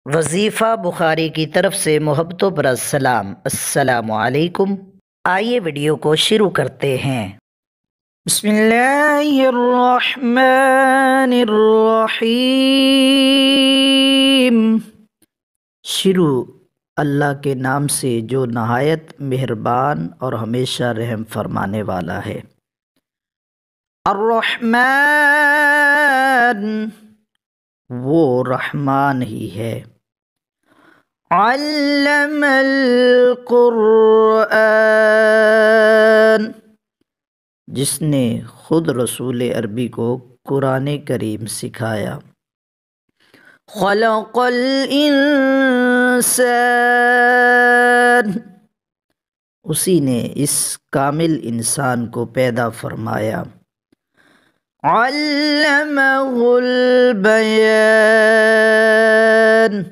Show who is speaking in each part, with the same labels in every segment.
Speaker 1: وظیفہ بخاری کی طرف سے محبتوں پر السلام۔ السلام علیکم۔ آئیے ویڈیو کو شروع کرتے ہیں۔ بسم اللہ الرحمن الرحیم۔ شروع اللہ کے نام سے جو نہایت مہربان اور ہمیشہ رحم فرمانے والا ہے۔ الرحمن، وہ رحمان ہی ہے۔ علم القرآن، جس نے خود رسول عربی کو قرآن کریم سکھایا۔ خلق الانسان، اسی نے اس کامل انسان کو پیدا فرمایا۔ علمہ البیان،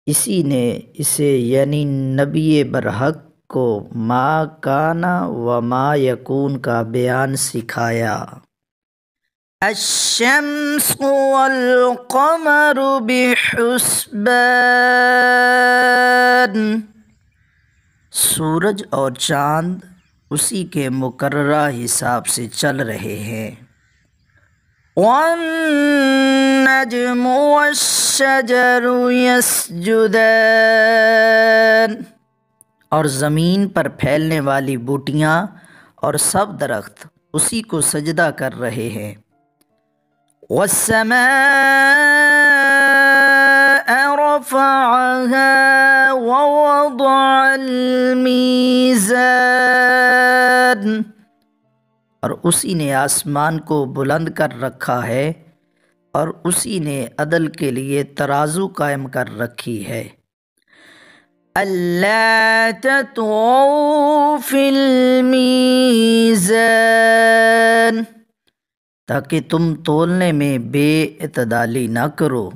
Speaker 1: اسی نے اسے یعنی نبی برحق کو ما کان و ما یکون کا بیان سکھایا۔ الشمس والقمر بحسبان، سورج اور چاند اسی کے مقررہ حساب سے چل رہے ہیں۔ والنجم والشجر یسجدان، اور زمین پر پھیلنے والی بوٹیاں اور سب درخت اسی کو سجدہ کر رہے ہیں۔ والسماء رفعها ووضع الميزان، اور اسی نے آسمان کو بلند کر رکھا ہے اور اسی نے عدل کے لیے ترازو قائم کر رکھی ہے۔ الا تطغوا فی المیزان، تاکہ تم تولنے میں بے اعتدالی نہ کرو۔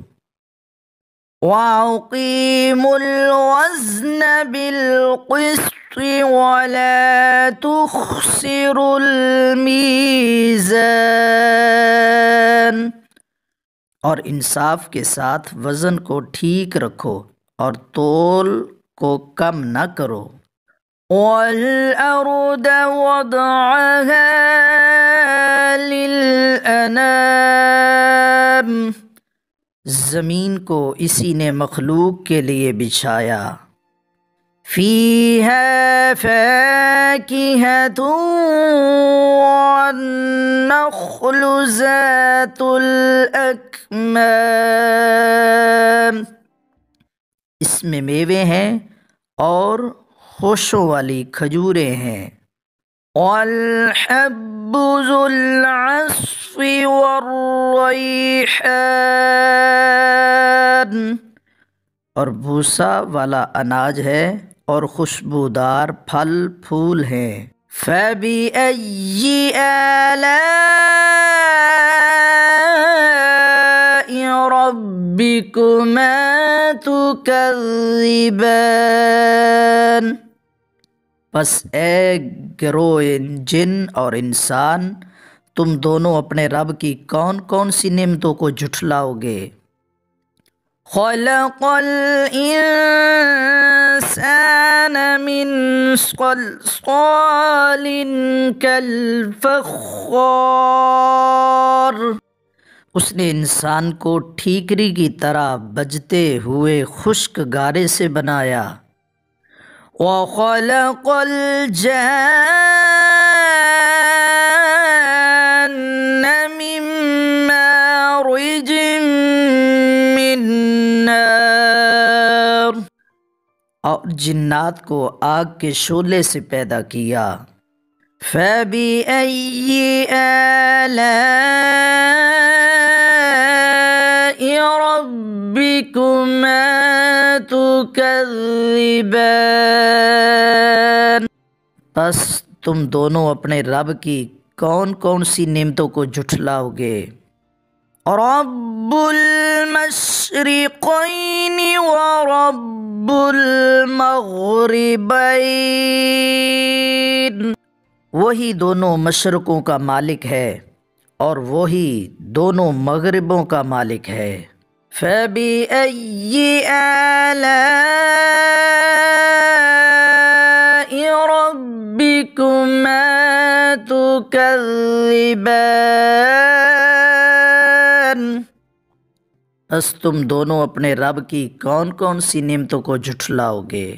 Speaker 1: وَأَقِیمُوا الْوَزْنَ بِالْقِسْطِ وَلَا تُخْسِرُوا الْمِيزَانَ، اور انصاف کے ساتھ وزن کو ٹھیک رکھو اور تول کو کم نہ کرو۔ وَالْأَرْضَ وَضَعَهَا لِلْأَنَامِ، زمین کو اسی نے مخلوق کے لیے بچھایا۔ فِيهَا فَاكِهَةٌ وَالنَّخْلُ ذَاتُ الْأَكْمَامِ، اس میں میوے ہیں اور خوشوں والی کھجوریں ہیں۔ وَالْحَبُّ ذُو الْعَصْفِ وَالرَّيْحَانُ، اور بھوسا والا اناج ہے اور خوشبودار پھل پھول ہیں۔ فَبِأَيِّ آلَاءِ رَبِّكُمَا تُكَذِّبَانِ، پس اے گروہ جن اور انسان، تم دونوں اپنے رب کی کون کون سی نعمتوں کو جھٹلاؤ گے؟ خلق الانسان من صلصال کالفخار، اس نے انسان کو ٹھیکری کی طرح بجتے ہوئے خشک گارے سے بنایا۔ وَخَلَقَ الْجَانَّ مِن مَّارِجٍ مِّن نَّارٍ، اور جنات کو آگ کے شعلے سے پیدا کیا۔ فَبِأَيِّ آلَاءِ رَبِّكُمَا تُكَذِّبَانِ، پس تم دونوں اپنے رب کی کون کون سی نعمتوں کو جھٹلاؤ گے؟ رب المشرقین ورب المغربین، وہی دونوں مشرقوں کا مالک ہے اور وہی دونوں مغربوں کا مالک ہے۔ فبأي آلاء ربكما تكذبان؟ بس تم دونوں اپنے رب کی کون کون سی نعمتوں کو جھٹلاؤ گے؟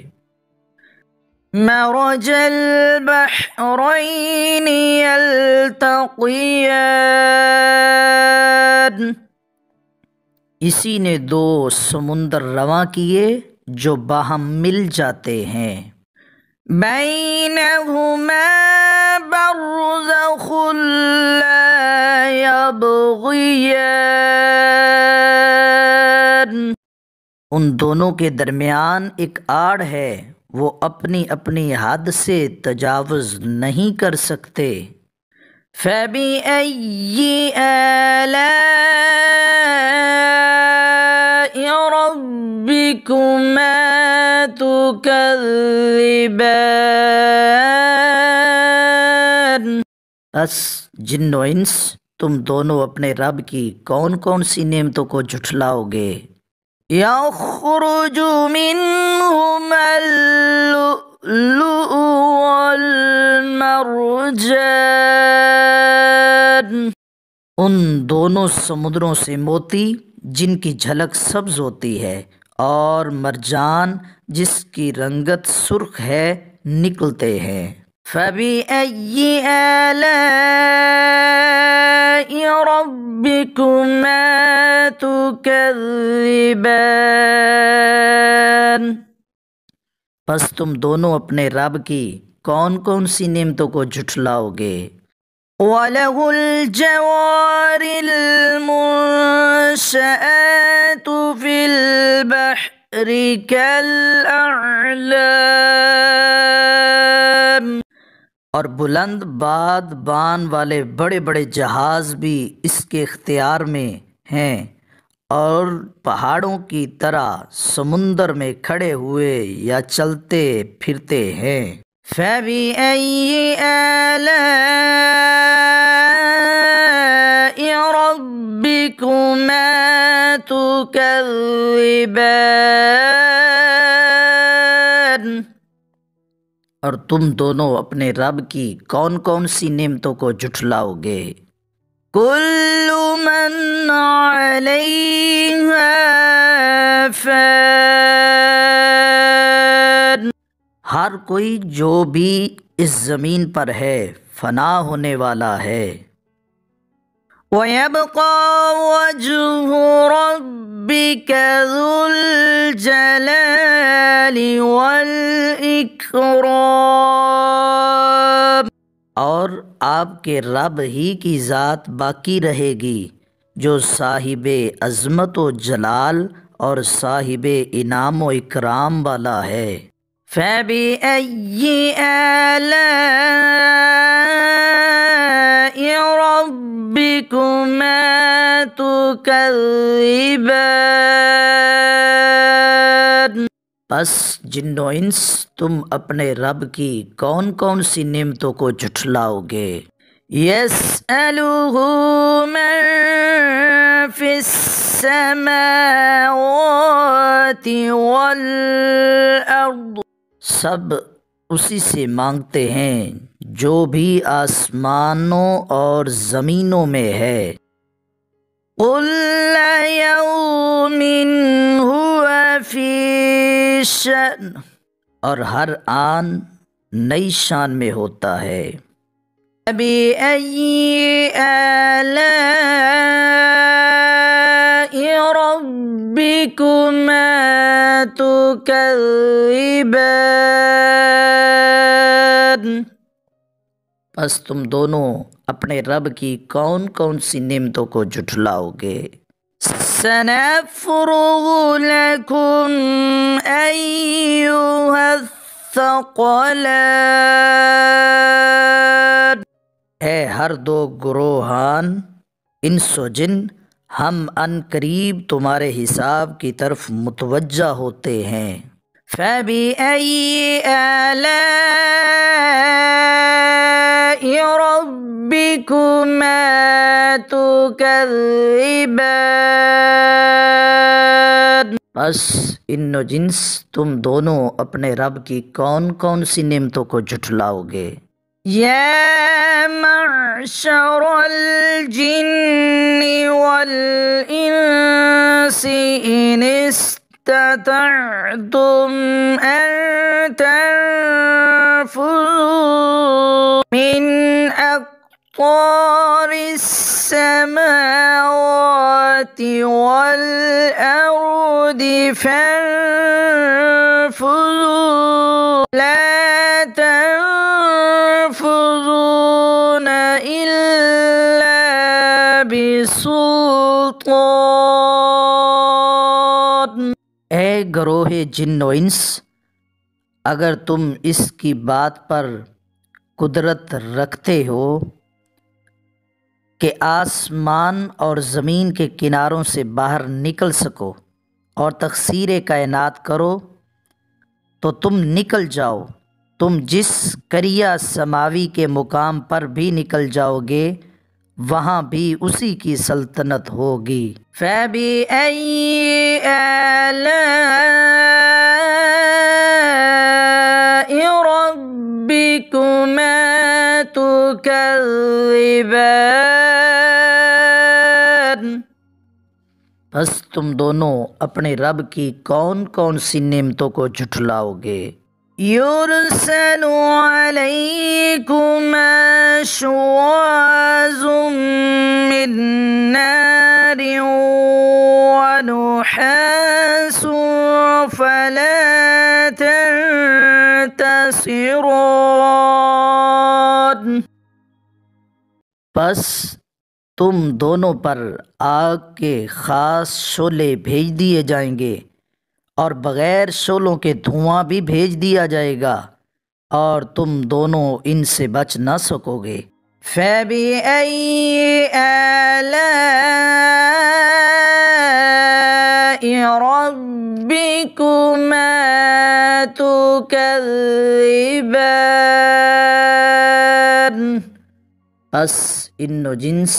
Speaker 1: مرج البحرین یلتقیان، اسی نے دو سمندر رواں کیے جو باہم مل جاتے ہیں۔ بینہما برزخ لا یبغیان، ان دونوں کے درمیان ایک آڑ ہے، وہ اپنی اپنی حد سے تجاوز نہیں کر سکتے۔ فَبِأَيِّ آلَاءِ رَبِّكُمَا تُكَذِّبَانِ؟ بس جن و انس تم دونوں اپنے رب کی کون کون سی نعمتوں کو جھٹلاؤ گے؟ یخرج منہما اللؤلؤ والمرجان، ان دونوں سمندروں سے موتی جن کی جھلک سبز ہوتی ہے اور مرجان جس کی رنگت سرخ ہے نکلتے ہیں۔ فَبِأَيِّ آلَاءِ رَبِّكُمَا تُكَذِّبَانِ؟ پس تم دونوں اپنے رب کی کون کون سی نعمتوں کو جھٹلاؤ گے؟ وَلَهُ الْجَوَارِ الْمُنشَآتُ فِي الْبَحْرِ كَالْأَعْلَامِ، اور بلند باد بان والے بڑے بڑے جہاز بھی اس کے اختیار میں ہیں، اور پہاڑوں کی طرح سمندر میں کھڑے ہوئے یا چلتے پھرتے ہیں۔ فَبِأَيِّ آلَاءِ رَبِّكُمَا تُكَذِّبَانِ؟ اور تم دونوں اپنے رب کی کون کون سی نعمتوں کو جھٹلاؤ گے؟ کل من علیہا فان، ہر کوئی جو بھی اس زمین پر ہے فنا ہونے والا ہے۔ وَيَبْقَى وَجْهُ رَبِّكَ ذُو الْجَلَالِ وَالْإِكْرَامِ، اور آپ کے رب ہی کی ذات باقی رہے گی جو صاحب عظمت و جلال اور صاحب انعام و اکرام والا ہے۔ فَبِأَيِّ آلَاءِ رَبِّكُمَا تُكَذِّبَانِ؟ پس جن و انس تم اپنے رب کی کون کون سی نعمتوں کو جھٹلاؤ گے؟ يَسْأَلُهُ مَن فِي السَّمَاوَاتِ وَالْأَرْضِ، سب اسی سے مانگتے ہیں جو بھی آسمانوں اور زمینوں میں ہے۔ كُلَّ يَوْمٍ هُوَ فِي شَأْنٍ، اور ہر آن نئی شان میں ہوتا ہے۔ فَبِأَيِّ آلَاءِ رَبِّكُمَا تُكَذِّبَانِ؟ پس تم دونوں اپنے رب کی کون کون سی نعمتوں کو جھٹلاؤ گے؟ سَنَفْرُغُ لَكُمْ أَيُّهَ الثَّقَلَانِ، اے ہر دو گروہان انس و جن، ہم ان قریب تمہارے حساب کی طرف متوجہ ہوتے ہیں۔ فَبِأَيِّ آلَاءِ رَبِّكُمَا تُكَذِّبَانِ؟ بس انو جنس تم دونوں اپنے رب کی کون کون سی نعمتوں کو جھٹلاؤ گے؟ یا معشر الجن والانس ان استطعتم ان تنفذوا من أقطار السماوات والأرض فانفذوا لا تنفذون إلا بسلطان۔ اے گروہ جن و انس، اگر تم اس کی بات پر قدرت رکھتے ہو کہ آسمان اور زمین کے کناروں سے باہر نکل سکو اور تکثیر کائنات کرو تو تم نکل جاؤ، تم جس قریہ سماوی کے مقام پر بھی نکل جاؤ گے وہاں بھی اسی کی سلطنت ہوگی۔ فَبِأَيِّ آلَاءِ رَبِّكُمَا تُكَذِّبَانِ، بس تم دونوں اپنے رب کی کون کون سی نعمتوں کو جھٹلاؤ گے؟ يُرْسَلُ عَلَيْكُمَا شُوَاظٌ مِّن نَّارٍ وَنُحَاسٌ فَلَا تَنتَصِرَانِ، بس تم دونوں پر آگ کے خاص شعلے بھیج دیے جائیں گے اور بغیر شعلوں کے دھواں بھی بھیج دیا جائے گا اور تم دونوں ان سے بچ نہ سکو گے۔ فَبِأَيِّ آلَاءِ رَبِّكُمَا تُكَذِّبَانِ، بس انو جنس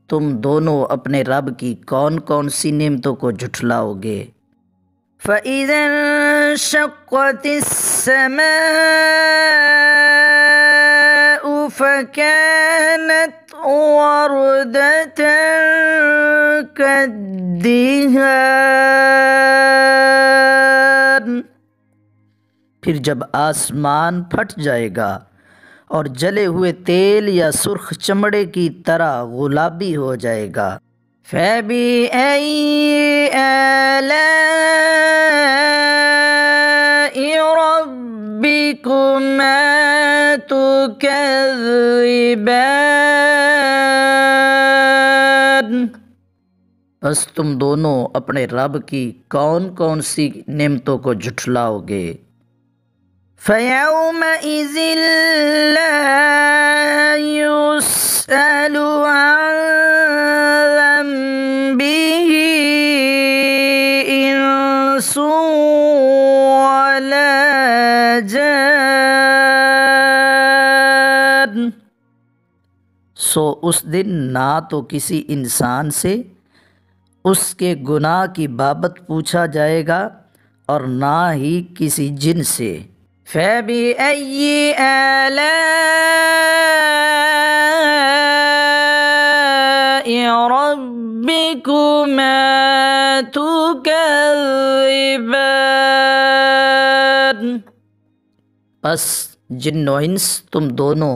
Speaker 1: تم دونوں اپنے رب کی کون کون سی نعمتوں کو جھٹلاؤ گے؟ فَإِذَا انشَقَّتِ السَّمَاءُ فَكَانَتْ وَرْدَةً كَالدِّهَانِ، پھر جب آسمان پھٹ جائے گا اور جلے ہوئے تیل یا سرخ چمڑے کی طرح گلابی ہو جائے گا۔ فَبِأَيِّ آلَاءِ رَبِّكُمَا تُكَذِّبَانِ، بس تم دونوں اپنے رب کی کون کون سی نعمتوں کو جھٹلاؤ گے؟ فَيَوْمَئِذٍ لَا يُسْأَلُ عَنْ ذَنبِهِ إِنسٌ وَلَا جَانٌ، سو اس دن نہ تو کسی انسان سے اس کے گناہ کی بابت پوچھا جائے گا اور نہ ہی کسی جن سے۔ فَبِأَيِّ آلَاءِ رَبِّكُمَا تُكَذِّبَانِ، بس جن و انس تم دونوں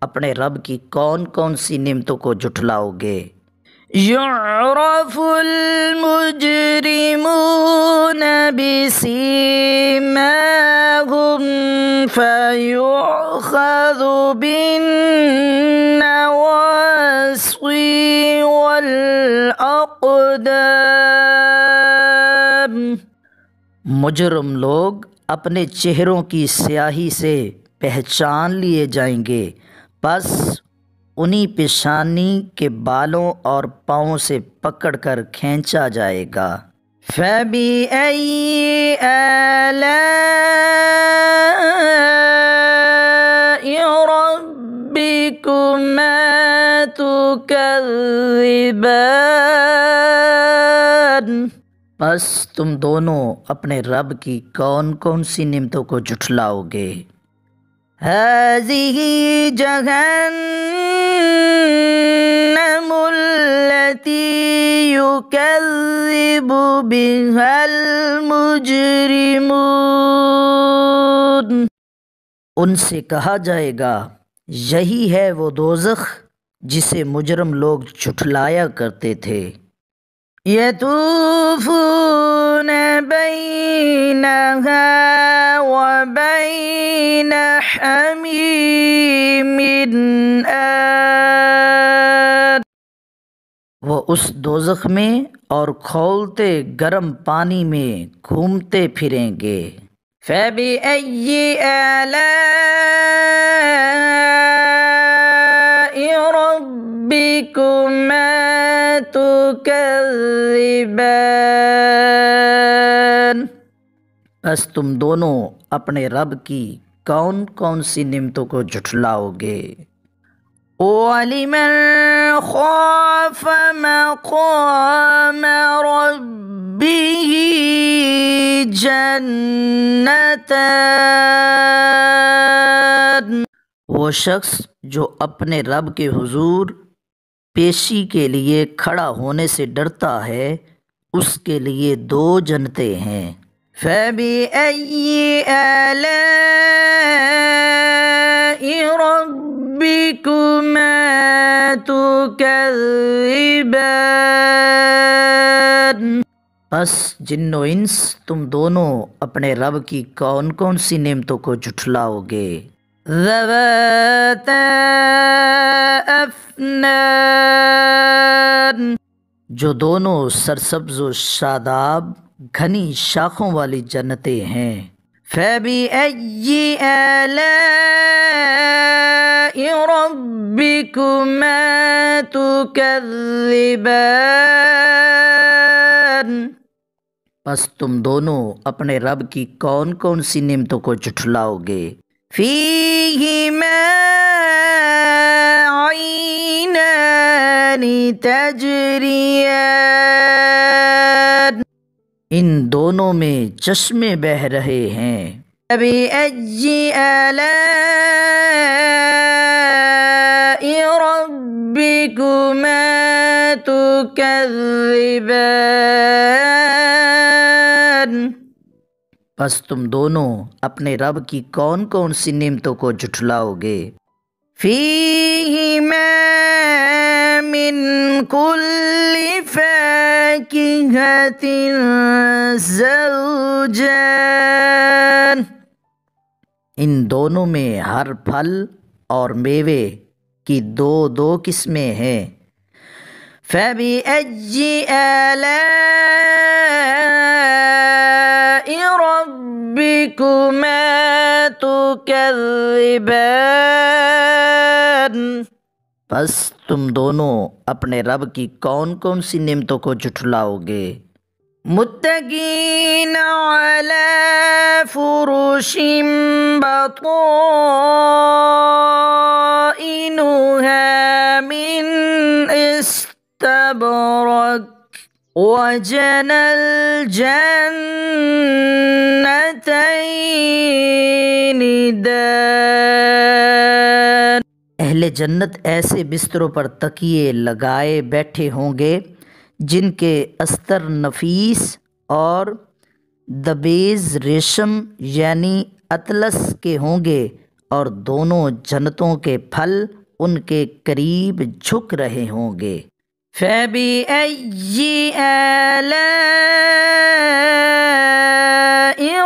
Speaker 1: اپنے رب کی کون کون سی نعمتوں کو جھٹلاؤ گے؟ يُعْرَفُ الْمُجْرِمُونَ بِسِيمَاهُمْ فَيُؤْخَذُ بِالنَّوَاصِي وَالْأَقْدَامِ، مجرم لوگ اپنے چہروں کی سیاہی سے پہچان لیے جائیں گے، بس انہی پیشانی کے بالوں اور پاؤں سے پکڑ کر کھینچا جائے گا۔ فَبِأَيِّ آلَاءِ رَبِّكُمَا تُكَذِّبَانِ، بس پس تم دونوں اپنے رب کی کون کون سی نعمتوں کو جھٹلاؤ گے؟ هذه جهنم التي يكذب بها المجرمون، ان سے کہا جائے گا یہی ہے وہ دوزخ جسے مجرم لوگ جھٹلایا کرتے تھے۔ یطوفون بینہا وبین حمیم آن، وہ اس دوزخ میں اور کھولتے گرم پانی میں گھومتے پھریں گے۔ فَبِأَيِّ آلَاءِ رَبِّكُمَا تُكَذِّبَانِ، بس تم دونوں اپنے رب کی کون کون سی نعمتوں کو جھٹلاؤ گے؟ وَلِمَنْ خَافَ مَقَامَ رَبِّهِ جَنَّتَانِ، وہ شخص جو اپنے رب کے حضور پیشی کے لیے کھڑا ہونے سے ڈرتا ہے اس کے لیے 2 جنتیں ہیں۔ فَبِأَيِّ آلَاءِ رَبِّكُمَا تُكَذِّبَانِ، پس جن و انس تم دونوں اپنے رب کی کون کون سی نعمتوں کو جھٹلاؤ گے؟ ذَوَاتَا أَفْنَانٍ، جو دونوں سرسبز و شاداب گھنی شاخوں والی جنتیں ہیں۔ فَبِأَيِّ آلَاءِ رَبِّكُمَا تُكَذِّبَانِ، پس تم دونوں اپنے رب کی کون کون سی نعمتوں کو جھٹلاؤ گے؟ فِيهِمَا عَيْنَانِ تَجْرِيَانِ، ان دونوں میں چشمے بہہ رہے ہیں۔ فَبِأَيِّ آلَاءِ رَبِّكُمَا تُكَذِّبَانِ، پس تم دونوں اپنے رب کی کون کون سی نعمتوں کو جھٹلاؤ گے؟ فِيهِمَا مِن كُلِّ فَاكِهَةٍ زَوْجَانِ، ان دونوں میں ہر پھل اور میوے کی 2 قسمیں ہیں۔ فَبِأَيِّ آلَاءِ رَبِّكُمَا تُكَذِّبَانِ، پس تم دونوں اپنے رب کی کون کون سی نعمتوں کو جھٹلاؤ گے؟ متکئین علی فرش بطائنها من استبرق وجنى الجنتين دان، اہل جنت ایسے بستروں پر تکیے لگائے بیٹھے ہوں گے جن کے استر نفیس اور دبیز ریشم یعنی اطلس کے ہوں گے، اور دونوں جنتوں کے پھل ان کے قریب جھک رہے ہوں گے۔ فَبِأَيِّ آلَاءِ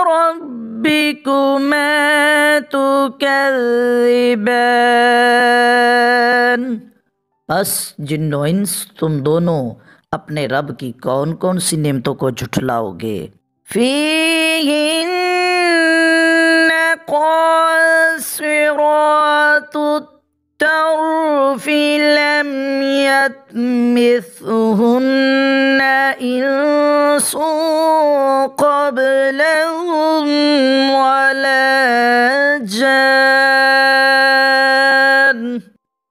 Speaker 1: رَبِّكُمَا تُكَذِّبَانِ، پس جن و انس تم دونوں اپنے رب کی کون کون سی نعمتوں کو جھٹلاؤ گے؟ فِيهِنَّ قَاصِرَاتُ الطَّرْفِ لَمْ يَطْمِثْهُنَّ إِنسٌ قَبْلَهُمْ وَلَا جَانٌ،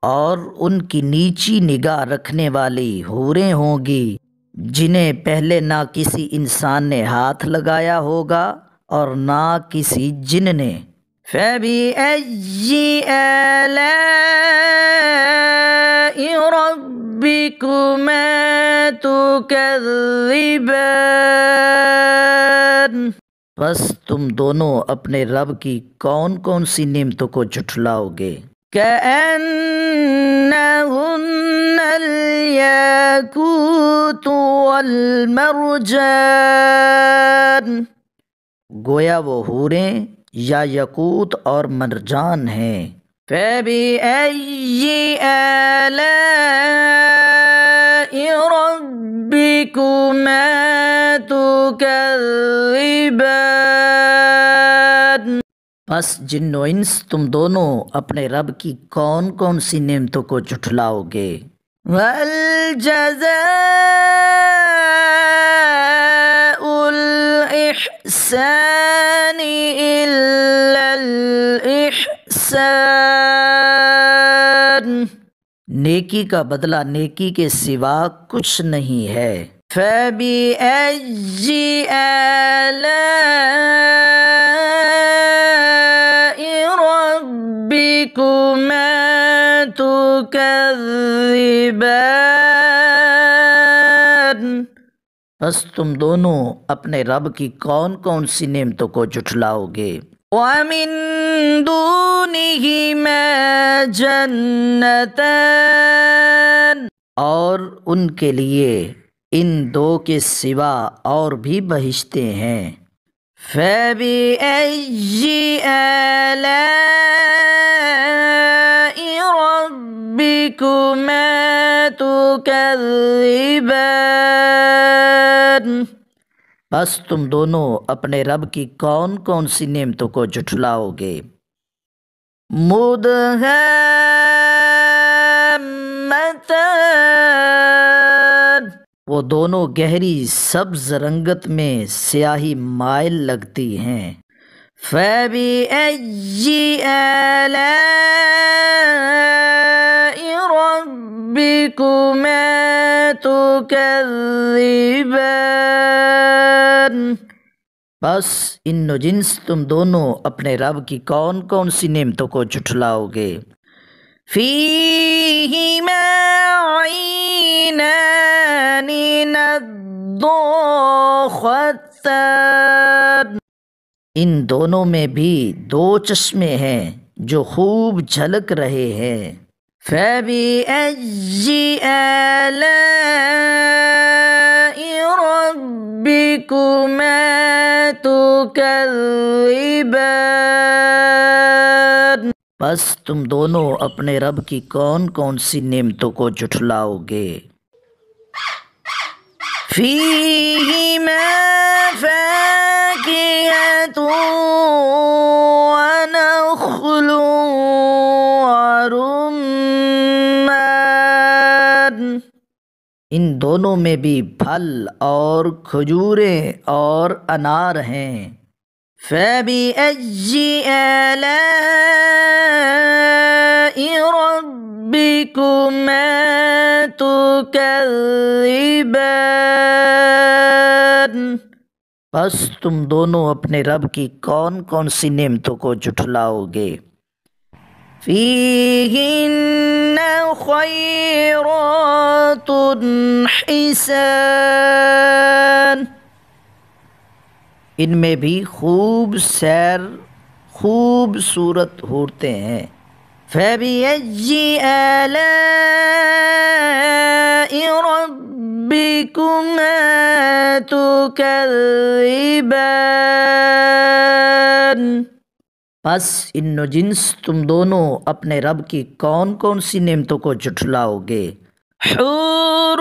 Speaker 1: اور ان کی نیچی نگاہ رکھنے والی حوریں ہوں گی جنہیں پہلے نہ کسی انسان نے ہاتھ لگایا ہوگا اور نہ کسی جن نے۔ فَبِأَيِّ آلَاءِ رَبِّكُمَا تُكَذِّبَانِ، بس تم دونوں اپنے رب کی کون کون سی نعمتوں کو جھٹلاؤ گے۔ كَأَنَّهُنَّ الْيَاقُوتُ وَالْمَرْجَانُ، گویا وہ حوریں یا یاقوت اور مرجان ہیں۔ فَبِأَيِّ آلَاءِ رَبِّكُمَا تُكَذِّبَانِ، بس جن و انس تم دونوں اپنے رب کی کون کون سی نعمتوں کو جھٹلاؤ گے۔ وَهَلْ جَزَاءُ الْإِحْسَانِ إِلَّا الْإِحْسَانُ، نیکی کا بدلہ نیکی کے سوا کچھ نہیں ہے۔ فَبِأَيِّ آلَاءِ رَبِّكُمَا تُكَذِّبَانِ، بس تم دونوں اپنے رب کی کون کون سی نعمتوں کو جھٹلاؤ گے۔ وَمِن دُونِهِمَا جَنَّتَانِ، اور ان کے لیے ان دو کے سوا اور بھی بہشتیں ہیں۔ فَبِأَيِّ آلَاءِ رَبِّكُمَا تُكَذِّبَانِ، بس تم دونوں اپنے رب کی کون کون سی نعمتوں کو جھٹلاؤ گے۔ مُدْهَامَّتَانِ، وہ دونوں گہری سبز رنگت میں سیاہی مائل لگتی ہیں۔ فَبِأَيِّ آلَاءِ رَبِّكُمَا تُكَذِّبَانِ، بس ان و جنس تم دونوں اپنے رب کی کون کون سی نعمتوں کو جھٹلاؤ گے۔ فِيهِمَا عَيْنَانِ نَضَّاخَتَانِ، ان دونوں میں بھی دو چشمے ہیں جو خوب جھلک رہے ہیں۔ فَبِأَيِّ آلَاءِ رَبِّكُمَا تُكَذِّبَانِ، بس تم دونوں اپنے رب کی کون کون سی نعمتوں کو جھٹلاؤ گے۔ فِيهِمَا فَاكِهَةٌ وَنَخْلٌ وَرُمَّانٌ، ان دونوں میں بھی پھل اور کھجوریں اور انار ہیں۔ فَبِأَيِّ آلَاءِ رَبِّكُمَا تُكَذِّبَانِ، بس تم دونوں اپنے رب کی کون کون سی نعمتوں کو جھٹلاؤ گے۔ فِيهِنَّ خَيْرَاتٌ حِسَانٌ، ان میں بھی خوبصورت عورتیں ہیں۔ فَبِأَيِّ آلَاءِ رَبِّكُمَا تُكَذِّبَانِ، بس ان و جنس تم دونوں اپنے رب کی کون کون سی نعمتوں کو جھٹلاؤ گے۔ حور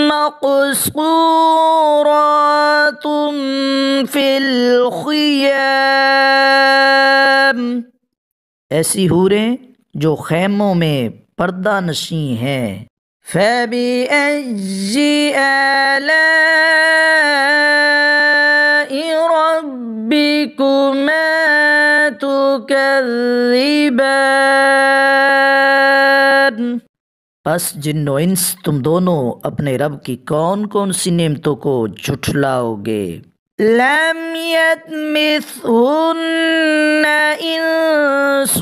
Speaker 1: مقصورات فی الخیام، ایسی حوریں جو خیموں میں پردہ نشیں ہیں۔ فَبِأَيِّ آلَاءِ رَبِّكُمَا تُكَذِّبَانِ، پس جن و انس تم دونوں اپنے رب کی کون کون سی نعمتوں کو جھٹلاؤ گے؟ لم يطمثهن انس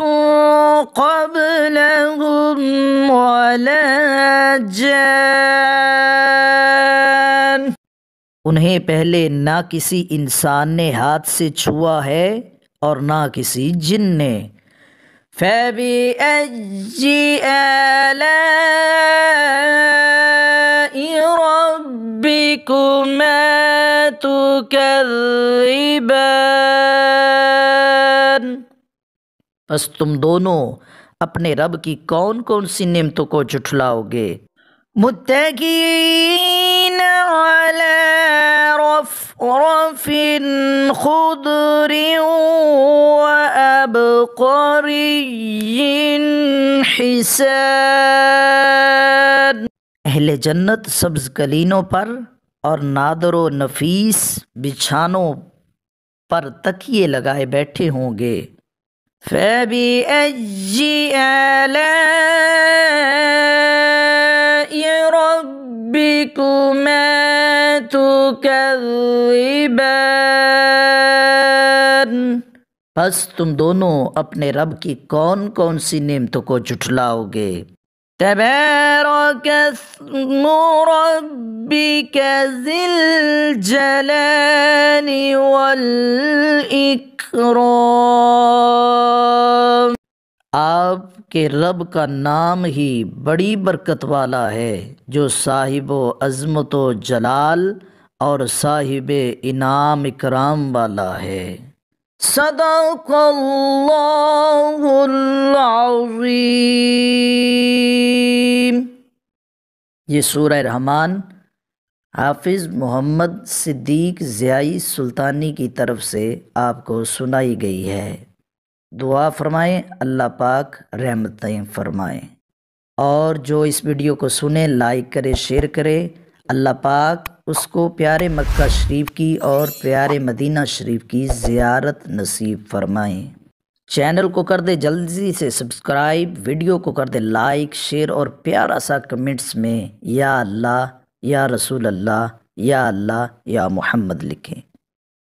Speaker 1: قبلهم ولا جان، انہیں پہلے نہ کسی انسان نے ہاتھ سے چھوا ہے اور نہ کسی جن نے۔ فَبِأَيِّ آلَاءِ رَبِّكُمَا تُكَذِّبَانِ، پس تم دونوں اپنے رب کی کون کون سی نعمتوں کو جھٹلاؤ گے؟ متکئین علی رفرف خضر وعبقری حسان، اہل جنت سبز قلینوں پر اور نادر و نفیس بچھانوں پر تکیے لگائے بیٹھے ہوں گے۔ فَبِأَيِّ آلَاءِ رَبِّكُمَا تُكَذِّبَانِ، پس تم دونوں اپنے رب کی کون کون سی نعمتوں کو جھٹلاؤ گے؟ تبارک اسم ربک ذی الجلال والاکرام، آپ کے رب کا نام ہی بڑی برکت والا ہے جو صاحب و عظمت و جلال اور صاحب انعام اکرام والا ہے۔ صدق اللہ العظیم۔ یہ سورہ رحمان حافظ محمد صدیق ضیائی سلطانی کی طرف سے آپ کو سنائی گئی ہے۔ دعا فرمائیں اللہ پاک رحمتیں فرمائیں، اور جو اس ویڈیو کو سنیں لائک کرے شیئر کرے، اللہ پاک اس کو پیارے مکہ شریف کی اور پیارے مدینہ شریف کی زیارت نصیب فرمائیں۔ چینل کو کر دے جلدی سے سبسکرائب، ویڈیو کو کر دے لائک شیئر اور پیارا سا کمنٹس میں یا اللہ یا رسول اللہ یا اللہ یا محمد لکھیں۔